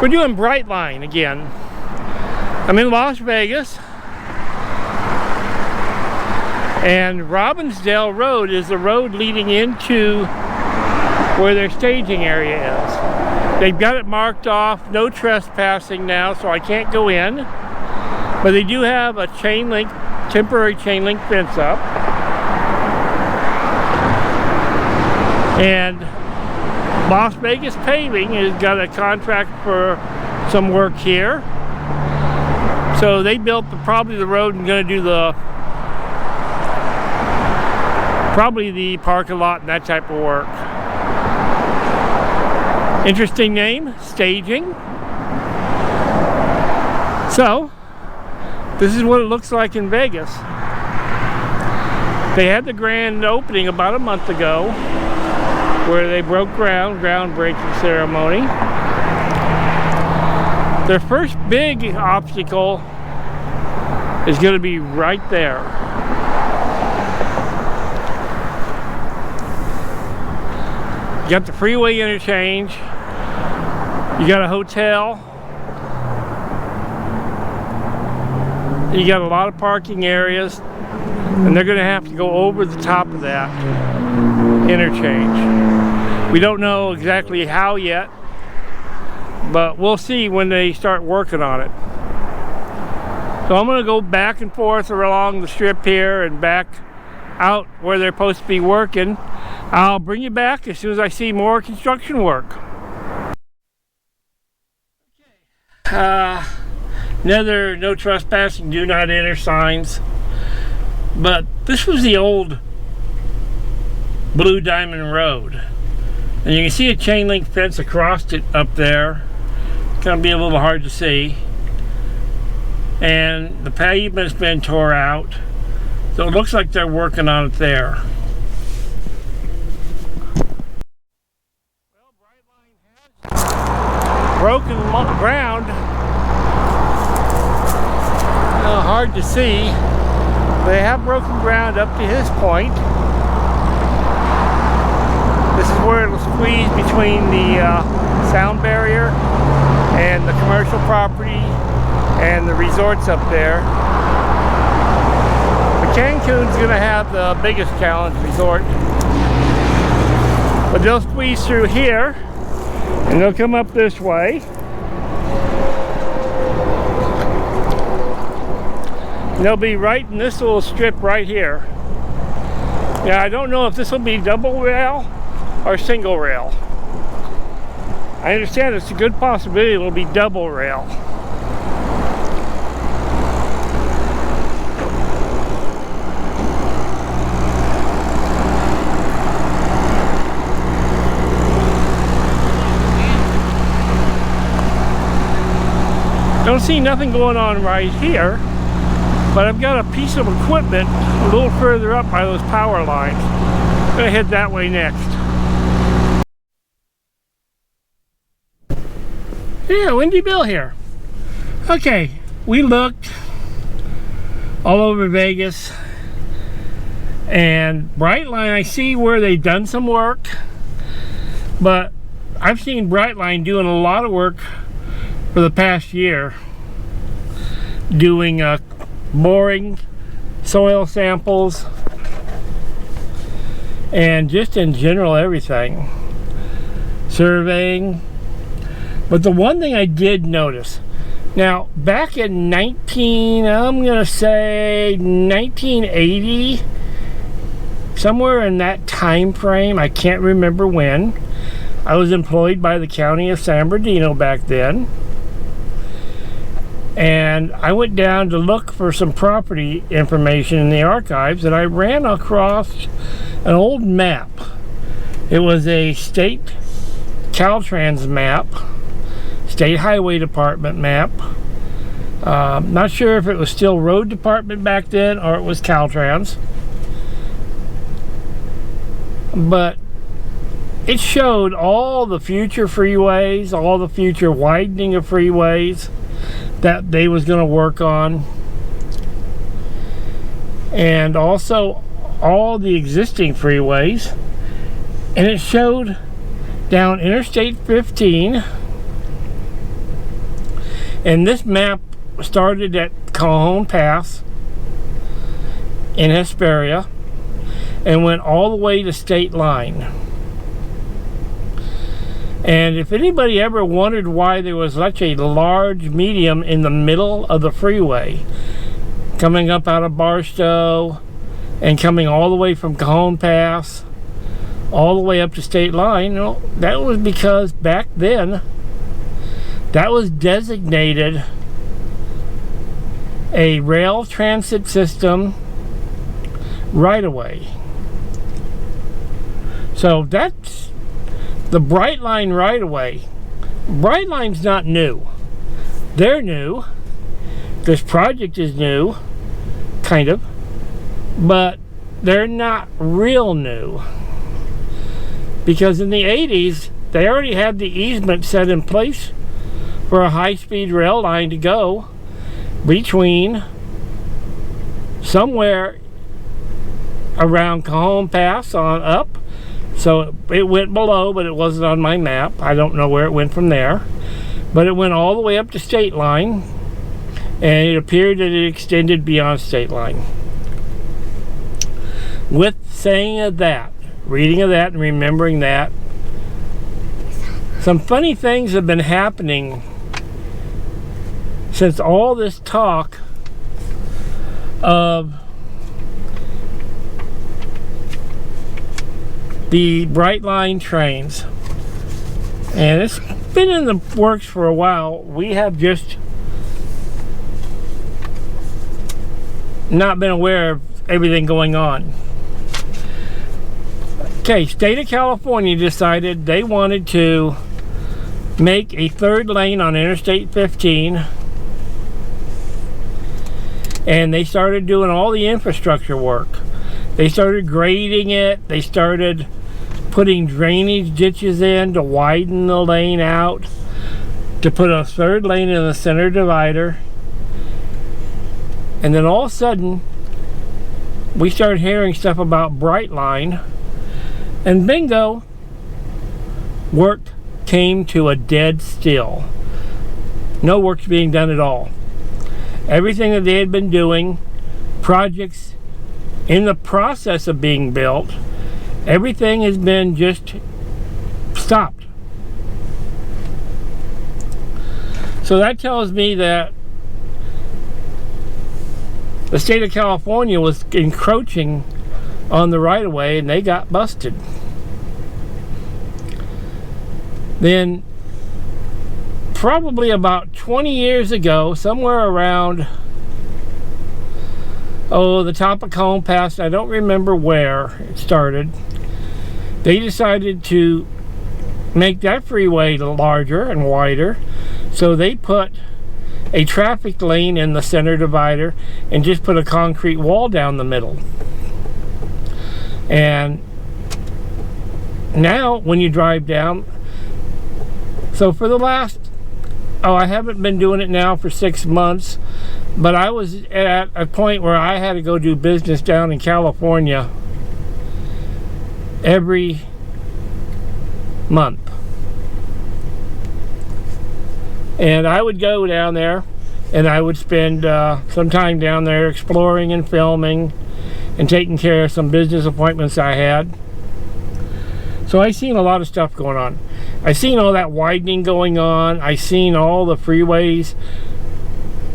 We're doing Brightline again. I'm in Las Vegas, and Robbinsdale Road is the road leading into where their staging area is. They've got it marked off, no trespassing now, so I can't go in. But they do have a temporary chain link fence up. And Las Vegas Paving has got a contract for some work here. So they built probably the road and going to do probably the parking lot and that type of work. Interesting name, staging. So this is what it looks like in Vegas. They had the grand opening about a month ago, where they broke groundbreaking ceremony. Their first big obstacle is going to be right there. You got the freeway interchange, you got a hotel, you got a lot of parking areas, and they're going to have to go over the top of that interchange. We don't know exactly how yet, but we'll see when they start working on it. So I'm going to go back and forth along the strip here and back out where they're supposed to be working. I'll bring you back as soon as I see more construction work. Another no trespassing, do not enter signs. But this was the old Blue Diamond Road. And you can see a chain link fence across it up there. It's going to be a little hard to see. And the pavement's been tore out. So it looks like they're working on it there. Well, Brightline has broken ground. Hard to see. They have broken ground up to his point. This is where it'll squeeze between the sound barrier and the commercial property and the resorts up there. But Cancun's going to have the biggest challenge resort. But they'll squeeze through here and they'll come up this way. And they'll be right in this little strip right here. Now I don't know if this will be double rail or single rail. I understand it's a good possibility it'll be double rail. Don't see nothing going on right here, but I've got a piece of equipment a little further up by those power lines. I'm gonna head that way next. Yeah, Windy Bill here. Okay, we looked all over Vegas, and Brightline, I see where they've done some work, but I've seen Brightline doing a lot of work for the past year, doing boring, soil samples, and just in general everything, surveying. But the one thing I did notice, now back in I'm gonna say 1980, somewhere in that time frame, I can't remember when, I was employed by the county of San Bernardino back then, and I went down to look for some property information in the archives, and I ran across an old map. It was a state Caltrans map, State Highway Department map. Not sure if it was still Road Department back then or it was Caltrans, but it showed all the future freeways, all the future widening of freeways that they was going to work on, and also all the existing freeways. And it showed down Interstate 15 And this map started at Cajon Pass in Hesperia and went all the way to State Line. And if anybody ever wondered why there was such a large medium in the middle of the freeway, coming up out of Barstow and coming all the way from Cajon Pass all the way up to State Line, that was because back then that was designated a rail transit system right away. So that's the Brightline right away. Brightline's not new. They're new. This project is new, kind of, but they're not real new. Because in the 80s, they already had the easement set in place for a high-speed rail line to go between somewhere around Cajon Pass on up. So it went below, but it wasn't on my map. I don't know where it went from there. But it went all the way up to State Line, and it appeared that it extended beyond State Line. With saying of that, reading of that and remembering that, some funny things have been happening since all this talk of the Brightline trains. And it's been in the works for a while. We have just not been aware of everything going on. Okay, State of California decided they wanted to make a third lane on Interstate 15, and they started doing all the infrastructure work. They started grading it. They started putting drainage ditches in to widen the lane out, to put a third lane in the center divider. And then all of a sudden, we started hearing stuff about Brightline, and bingo, work came to a dead still. No work's being done at all. Everything that they had been doing, projects in the process of being built, everything has been just stopped. So that tells me that the state of California was encroaching on the right-of-way, and they got busted. Then probably about 20 years ago, somewhere around the top of Cajon Pass, I don't remember where it started, they decided to make that freeway larger and wider. So they put a traffic lane in the center divider and just put a concrete wall down the middle. And now when you drive down, so for the last, I haven't been doing it now for 6 months, but I was at a point where I had to go do business down in California every month. And I would go down there and I would spend some time down there exploring and filming and taking care of some business appointments I had. So I seen a lot of stuff going on. I seen all that widening going on. I seen all the freeways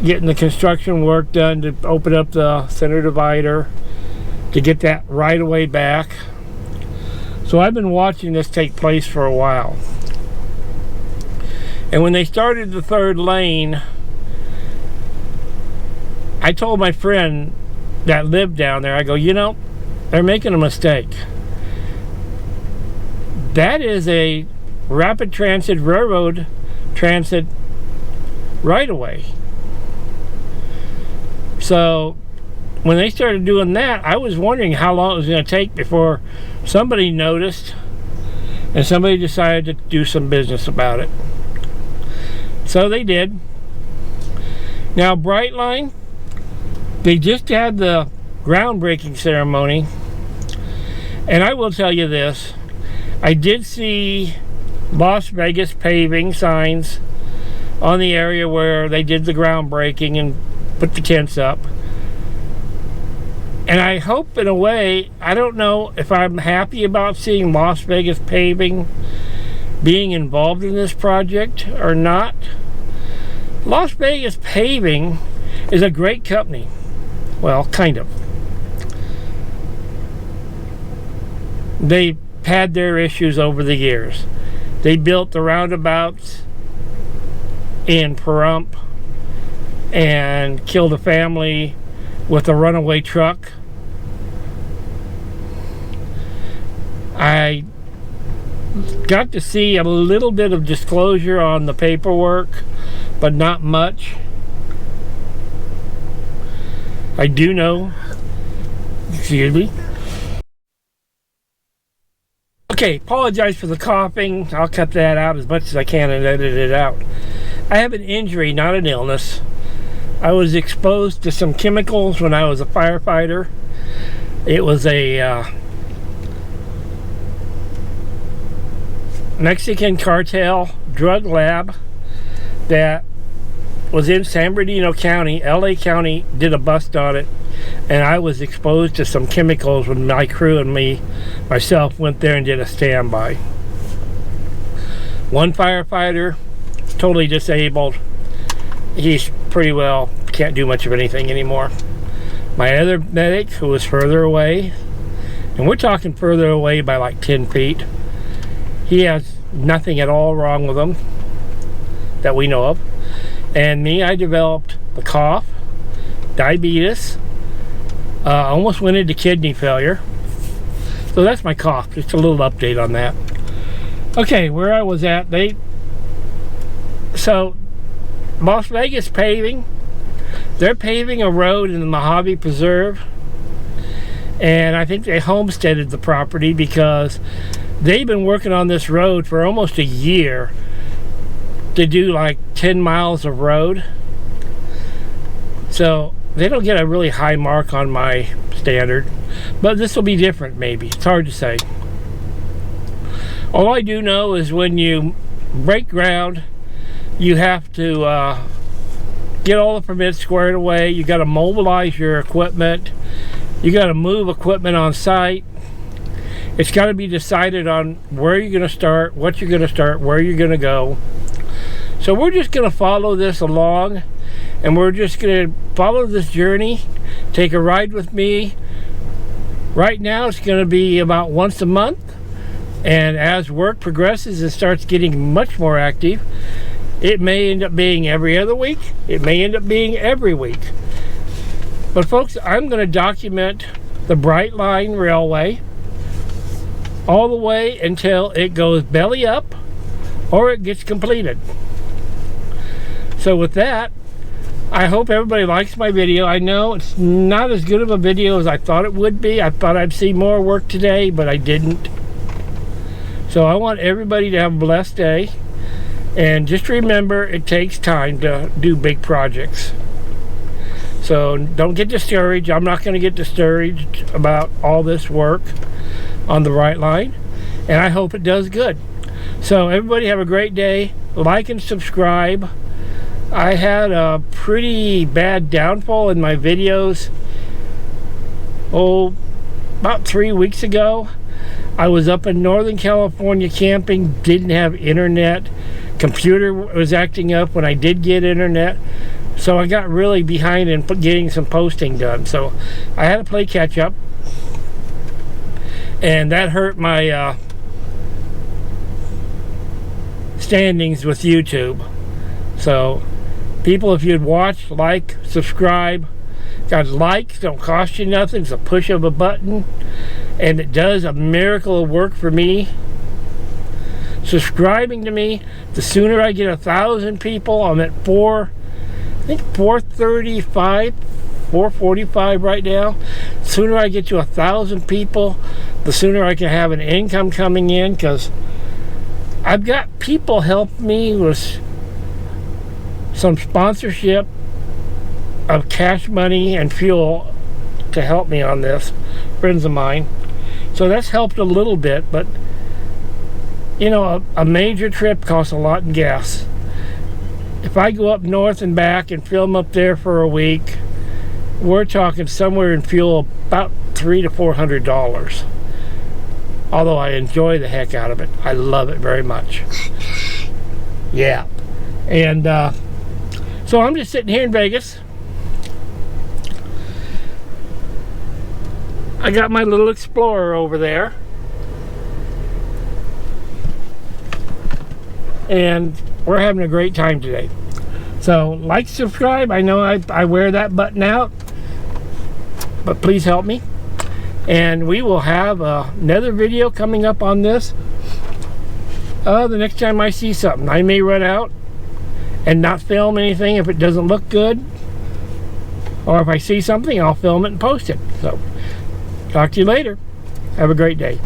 getting the construction work done to open up the center divider to get that right of way back. So I've been watching this take place for a while. And when they started the third lane, I told my friend that lived down there, I go, you know, they're making a mistake. That is a rapid transit railroad transit right away. So when they started doing that, I was wondering how long it was going to take before somebody noticed and somebody decided to do some business about it. So they did. Now Brightline, they just had the groundbreaking ceremony, and I will tell you this, I did see Las Vegas paving signs on the area where they did the groundbreaking and put the tents up. And I hope, in a way, I don't know if I'm happy about seeing Las Vegas Paving being involved in this project or not. Las Vegas Paving is a great company. Well, kind of. They've had their issues over the years. They built the roundabouts in Pahrump and killed a family with a runaway truck. I got to see a little bit of disclosure on the paperwork, but not much. I do know, excuse me. Okay, apologize for the coughing. I'll cut that out as much as I can and edit it out. I have an injury, not an illness. I was exposed to some chemicals when I was a firefighter. It was a Mexican cartel drug lab that was in San Bernardino County. LA County did a bust on it, and I was exposed to some chemicals when my crew and myself went there and did a standby. One firefighter, totally disabled. He's pretty well, can't do much of anything anymore. My other medic, who was further away, and we're talking further away by like 10 feet, he has nothing at all wrong with him that we know of. And me, I developed the cough, diabetes, almost went into kidney failure. So that's my cough, just a little update on that. Okay, where I was at, so Las Vegas Paving, they're paving a road in the Mojave Preserve, and I think they homesteaded the property because they've been working on this road for almost a year to do like 10 miles of road. So they don't get a really high mark on my standard, but this will be different maybe. It's hard to say. All I do know is when you break ground, you have to get all the permits squared away. You got to mobilize your equipment. You got to move equipment on site. It's got to be decided on where you're going to start, what you're going to start, where you're going to go. So we're just going to follow this along, and we're just going to follow this journey. Take a ride with me. Right now it's going to be about once a month, and as work progresses and starts getting much more active, it may end up being every other week. It may end up being every week. But folks, I'm going to document the Brightline Railway all the way until it goes belly up or it gets completed. So with that, I hope everybody likes my video. I know it's not as good of a video as I thought it would be. I thought I'd see more work today, but I didn't. So I want everybody to have a blessed day. And just remember, it takes time to do big projects. So don't get discouraged. I'm not going to get discouraged about all this work on the Brightline. And I hope it does good. So everybody have a great day. Like and subscribe. I had a pretty bad downfall in my videos. About 3 weeks ago. I was up in Northern California camping, didn't have internet. Computer was acting up when I did get internet, so I got really behind in getting some posting done. So I had to play catch up, and that hurt my standings with YouTube. So people, if you'd watch, like, subscribe. Guys, likes don't cost you nothing. It's a push of a button, and it does a miracle of work for me. Subscribing to me, the sooner I get 1,000 people, I'm at 435, 445 right now. The sooner I get to 1,000 people, the sooner I can have an income coming in, because I've got people help me with some sponsorship of cash money and fuel to help me on this, friends of mine. So that's helped a little bit, but you know, a major trip costs a lot in gas. if I go up north and back and film up there for a week, we're talking somewhere in fuel about $300 to $400. Although I enjoy the heck out of it. I love it very much. Yeah. And so I'm just sitting here in Vegas. I got my little Explorer over there. And we're having a great time today. So like, subscribe. I know I wear that button out, but please help me. And we will have another video coming up on this the next time I see something. I may run out and not film anything if it doesn't look good, or if I see something, I'll film it and post it. So talk to you later. Have a great day.